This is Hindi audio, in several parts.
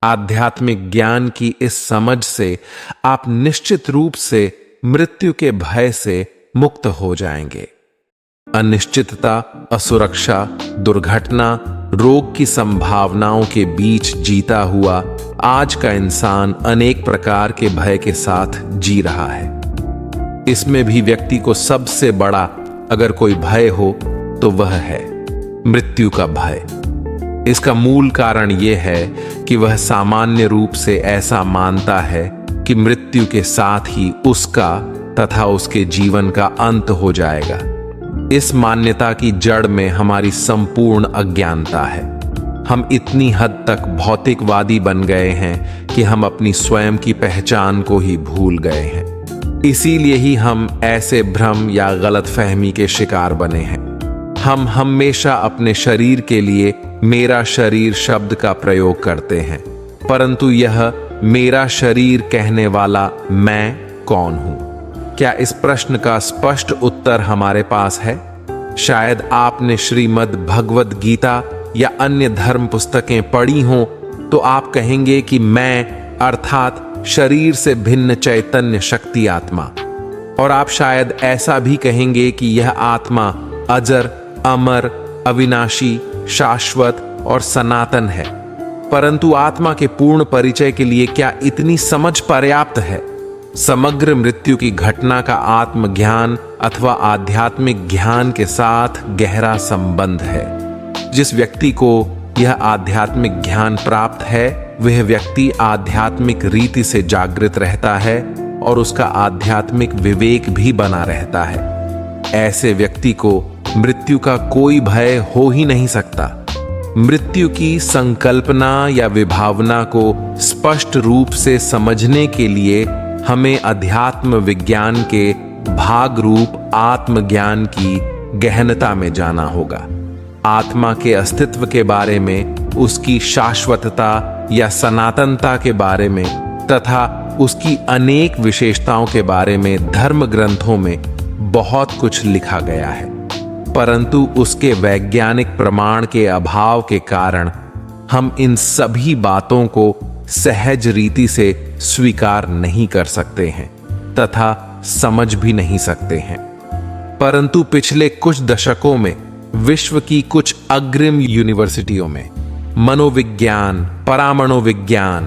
आध्यात्मिक ज्ञान की इस समझ से आप निश्चित रूप से मृत्यु के भय से मुक्त हो जाएंगे। अनिश्चितता, असुरक्षा, दुर्घटना, रोग की संभावनाओं के बीच जीता हुआ आज का इंसान अनेक प्रकार के भय के साथ जी रहा है। इसमें भी व्यक्ति को सबसे बड़ा अगर कोई भय हो तो वह है मृत्यु का भय। इसका मूल कारण यह है कि वह सामान्य रूप से ऐसा मानता है कि मृत्यु के साथ ही उसका तथा उसके जीवन का अंत हो जाएगा। इस मान्यता की जड़ में हमारी संपूर्ण अज्ञानता है। हम इतनी हद तक भौतिकवादी बन गए हैं कि हम अपनी स्वयं की पहचान को ही भूल गए हैं। इसीलिए ही हम ऐसे भ्रम या गलतफहमी के शिकार बने हैं। हम हमेशा अपने शरीर के लिए मेरा शरीर शब्द का प्रयोग करते हैं, परंतु यह मेरा शरीर कहने वाला मैं कौन हूं? क्या इस प्रश्न का स्पष्ट उत्तर हमारे पास है? शायद आपने श्रीमद् भगवद गीता या अन्य धर्म पुस्तकें पढ़ी हों तो आप कहेंगे कि मैं अर्थात शरीर से भिन्न चैतन्य शक्ति आत्मा, और आप शायद ऐसा भी कहेंगे कि यह आत्मा अजर, अमर, अविनाशी, शाश्वत और सनातन है। परंतु आत्मा के पूर्ण परिचय के लिए क्या इतनी समझ पर्याप्त है? समग्र मृत्यु की घटना का आत्मज्ञान अथवा आध्यात्मिक ज्ञान के साथ गहरा संबंध है। जिस व्यक्ति को यह आध्यात्मिक ज्ञान प्राप्त है वह व्यक्ति आध्यात्मिक रीति से जागृत रहता है और उसका आध्यात्मिक विवेक भी बना रहता है। ऐसे व्यक्ति को मृत्यु का कोई भय हो ही नहीं सकता। मृत्यु की संकल्पना या विभावना को स्पष्ट रूप से समझने के लिए हमें अध्यात्म विज्ञान के भाग रूप आत्मज्ञान की गहनता में जाना होगा। आत्मा के अस्तित्व के बारे में, उसकी शाश्वतता या सनातनता के बारे में तथा उसकी अनेक विशेषताओं के बारे में धर्म ग्रंथों में बहुत कुछ लिखा गया है, परंतु उसके वैज्ञानिक प्रमाण के अभाव के कारण हम इन सभी बातों को सहज रीति से स्वीकार नहीं कर सकते हैं तथा समझ भी नहीं सकते हैं। परंतु पिछले कुछ दशकों में विश्व की कुछ अग्रिम यूनिवर्सिटियों में मनोविज्ञान, परामणु विज्ञान,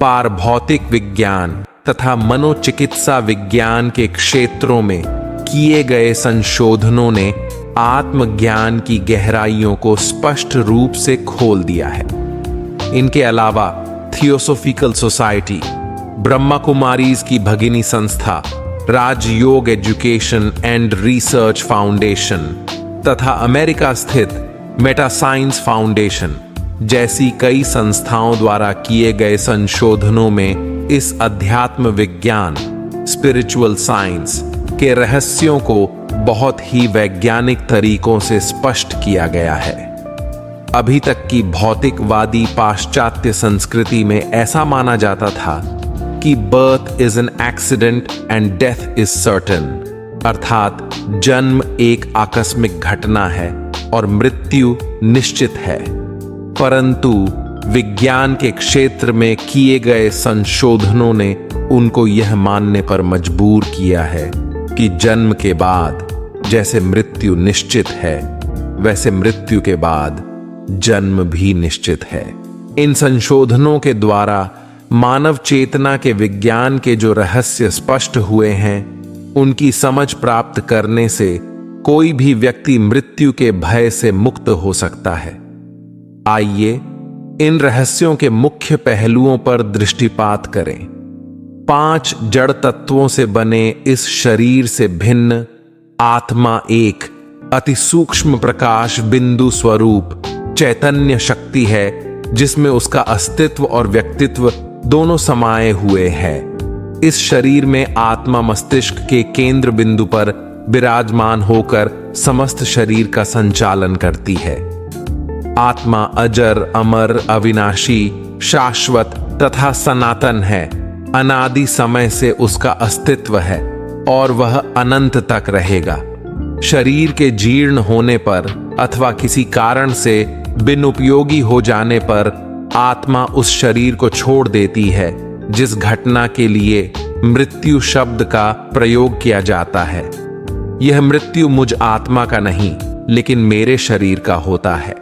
पारभौतिक विज्ञान तथा मनोचिकित्सा विज्ञान के क्षेत्रों में किए गए संशोधनों ने आत्मज्ञान की गहराइयों को स्पष्ट रूप से खोल दिया है। इनके अलावा थियोसोफिकल सोसाइटी, ब्रह्मा कुमारीज की भगिनी संस्था, राजयोग एजुकेशन एंड रिसर्च फाउंडेशन तथा अमेरिका स्थित मेटासाइंस फाउंडेशन जैसी कई संस्थाओं द्वारा किए गए संशोधनों में इस अध्यात्म विज्ञान, स्पिरिचुअल साइंस के रहस्यों को बहुत ही वैज्ञानिक तरीकों से स्पष्ट किया गया है। अभी तक की भौतिकवादी पाश्चात्य संस्कृति में ऐसा माना जाता था कि birth is an accident and death is certain, अर्थात जन्म एक आकस्मिक घटना है और मृत्यु निश्चित है। परंतु विज्ञान के क्षेत्र में किए गए संशोधनों ने उनको यह मानने पर मजबूर किया है कि जन्म के बाद जैसे मृत्यु निश्चित है वैसे मृत्यु के बाद जन्म भी निश्चित है। इन संशोधनों के द्वारा मानव चेतना के विज्ञान के जो रहस्य स्पष्ट हुए हैं उनकी समझ प्राप्त करने से कोई भी व्यक्ति मृत्यु के भय से मुक्त हो सकता है। आइए इन रहस्यों के मुख्य पहलुओं पर दृष्टिपात करें। 5 जड़ तत्वों से बने इस शरीर से भिन्न आत्मा एक अति सूक्ष्म प्रकाश बिंदु स्वरूप चैतन्य शक्ति है जिसमें उसका अस्तित्व और व्यक्तित्व दोनों समाये हुए हैं। इस शरीर में आत्मा मस्तिष्क के केंद्र बिंदु पर विराजमान होकर समस्त शरीर का संचालन करती है। आत्मा अजर, अमर, अविनाशी, शाश्वत तथा सनातन है। अनादि समय से उसका अस्तित्व है और वह अनंत तक रहेगा। शरीर के जीर्ण होने पर अथवा किसी कारण से बिन उपयोगी हो जाने पर आत्मा उस शरीर को छोड़ देती है जिस घटना के लिए मृत्यु शब्द का प्रयोग किया जाता है। यह मृत्यु मुझ आत्मा का नहीं, लेकिन मेरे शरीर का होता है।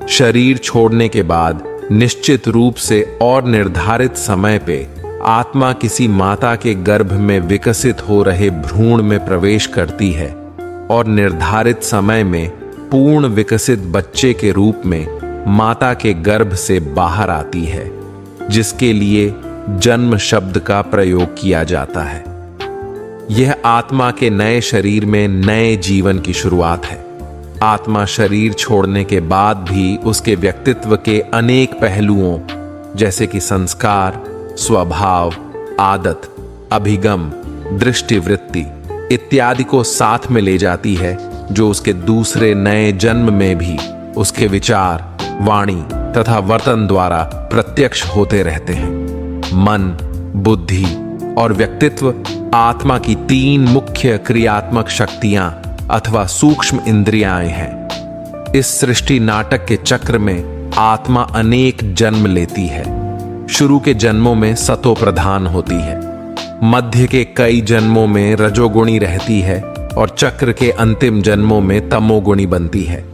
शरीर छोड़ने के बाद निश्चित रूप से और निर्धारित समय पे आत्मा किसी माता के गर्भ में विकसित हो रहे भ्रूण में प्रवेश करती है और निर्धारित समय में पूर्ण विकसित बच्चे के रूप में माता के गर्भ से बाहर आती है, जिसके लिए जन्म शब्द का प्रयोग किया जाता है। यह आत्मा के नए शरीर में नए जीवन की शुरुआत है। आत्मा शरीर छोड़ने के बाद भी उसके व्यक्तित्व के अनेक पहलुओं जैसे कि संस्कार, स्वभाव, आदत, अभिगम, दृष्टिवृत्ति इत्यादि को साथ में ले जाती है, जो उसके दूसरे नए जन्म में भी उसके विचार, वाणी तथा वर्तन द्वारा प्रत्यक्ष होते रहते हैं। मन, बुद्धि और व्यक्तित्व आत्मा की 3 मुख्य क्रियात्मक शक्तियां अथवा सूक्ष्म इंद्रियाएं हैं। इस सृष्टि नाटक के चक्र में आत्मा अनेक जन्म लेती है। शुरू के जन्मों में सतो प्रधान होती है, मध्य के कई जन्मों में रजोगुणी रहती है और चक्र के अंतिम जन्मों में तमोगुणी बनती है।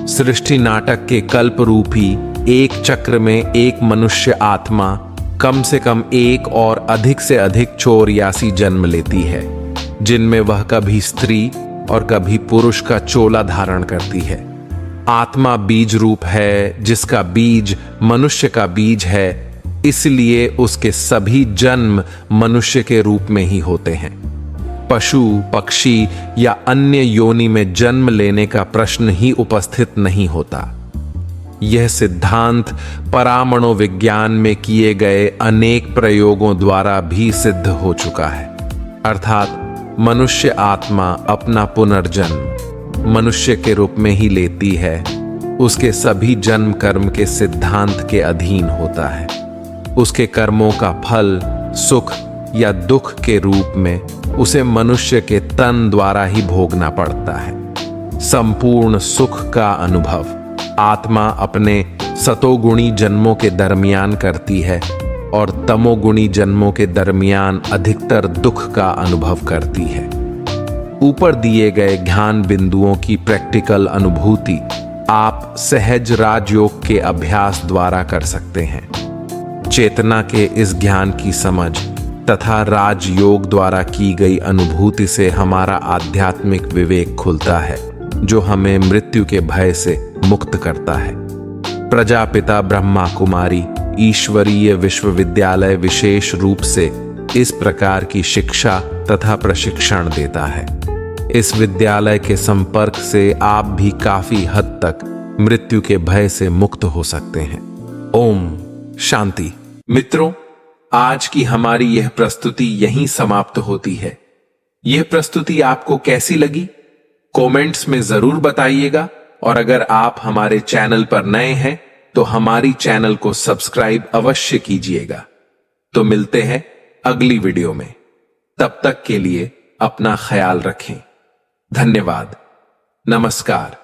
सृष्टि नाटक के कल्प रूपी एक चक्र में एक मनुष्य आत्मा कम से कम एक और अधिक से अधिक 84 जन्म लेती है, जिनमें वह कभी स्त्री और कभी पुरुष का चोला धारण करती है। आत्मा बीज रूप है, जिसका बीज मनुष्य का बीज है, इसलिए उसके सभी जन्म मनुष्य के रूप में ही होते हैं। पशु, पक्षी या अन्य योनि में जन्म लेने का प्रश्न ही उपस्थित नहीं होता। यह सिद्धांत परामणु विज्ञान में किए गए अनेक प्रयोगों द्वारा भी सिद्ध हो चुका है। अर्थात मनुष्य आत्मा अपना पुनर्जन्म मनुष्य के रूप में ही लेती है, उसके सभी जन्म कर्म के सिद्धांत के अधीन होता है। उसके कर्मों का फल सुख या दुख के रूप में उसे मनुष्य के तन द्वारा ही भोगना पड़ता है। संपूर्ण सुख का अनुभव आत्मा अपने सतोगुणी जन्मों के दरमियान करती है और तमोगुणी जन्मों के दरमियान अधिकतर दुख का अनुभव करती है। ऊपर दिए गए ज्ञान बिंदुओं की प्रैक्टिकल अनुभूति आप सहज राजयोग के अभ्यास द्वारा कर सकते हैं। चेतना के इस ज्ञान की समझ तथा राजयोग द्वारा की गई अनुभूति से हमारा आध्यात्मिक विवेक खुलता है, जो हमें मृत्यु के भय से मुक्त करता है। प्रजापिता ब्रह्मा कुमारी ईश्वरीय विश्वविद्यालय विशेष रूप से इस प्रकार की शिक्षा तथा प्रशिक्षण देता है। इस विद्यालय के संपर्क से आप भी काफी हद तक मृत्यु के भय से मुक्त हो सकते हैं। ओम शांति। मित्रों, आज की हमारी यह प्रस्तुति यहीं समाप्त होती है। यह प्रस्तुति आपको कैसी लगी? कमेंट्स में जरूर बताइएगा, और अगर आप हमारे चैनल पर नए हैं तो हमारी चैनल को सब्सक्राइब अवश्य कीजिएगा। तो मिलते हैं अगली वीडियो में। तब तक के लिए अपना ख्याल रखें। धन्यवाद। नमस्कार।